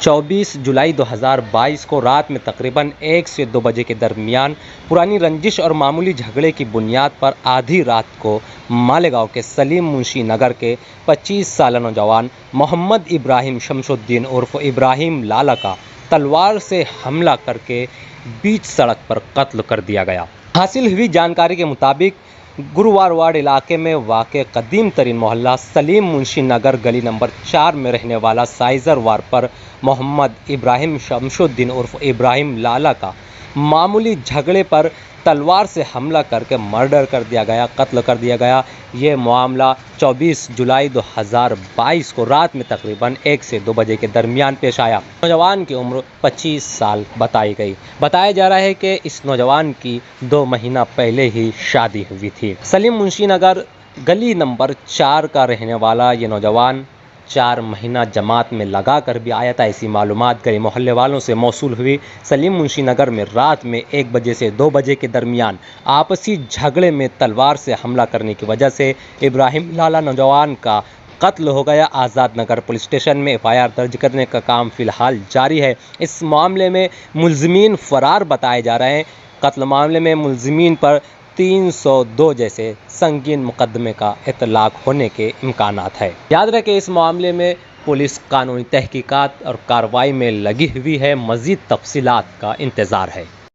24 जुलाई 2022 को रात में तकरीबन 1 से 2 बजे के दरमियान पुरानी रंजिश और मामूली झगड़े की बुनियाद पर आधी रात को मालेगांव के सलीम मुंशी नगर के 25 साल नौजवान मोहम्मद इब्राहिम शमशुद्दीन उर्फ इब्राहिम लाला का तलवार से हमला करके बीच सड़क पर कत्ल कर दिया गया। हासिल हुई जानकारी के मुताबिक गुरुवार वार्ड इलाके में वाक़ कदीम तरीन मोहल्ला सलीम मुंशी नगर गली नंबर 4 में रहने वाला साइज़र वार पर मोहम्मद इब्राहिम शमशुद्दीन उर्फ इब्राहिम लाला का मामूली झगड़े पर तलवार से हमला करके मर्डर कर दिया गया, कत्ल कर दिया गया। ये मामला 24 जुलाई 2022 को रात में तकरीबन 1 से 2 बजे के दरमियान पेश आया। नौजवान की उम्र 25 साल बताई गई। बताया जा रहा है कि इस नौजवान की 2 महीना पहले ही शादी हुई थी। सलीम मुंशी नगर गली नंबर 4 का रहने वाला ये नौजवान 4 महीना जमात में लगा कर भी आया था। ऐसी मालूमात गली मोहल्ले वालों से मौसूल हुई। सलीम मुंशी नगर में रात में 1 बजे से 2 बजे के दरमियान आपसी झगड़े में तलवार से हमला करने की वजह से इब्राहिम लाला नौजवान का कत्ल हो गया। आज़ाद नगर पुलिस स्टेशन में FIR दर्ज करने का काम फिलहाल जारी है। इस मामले में मुलज़िमीन फरार बताए जा रहे हैं। कत्ल मामले में मुलज़िमीन पर 302 जैसे संगीन मुकदमे का इतलाक होने के इम्कानात है। याद रखें, इस मामले में पुलिस कानूनी तहकीकात और कार्रवाई में लगी हुई है। मज़ीद तफसीलात का इंतज़ार है।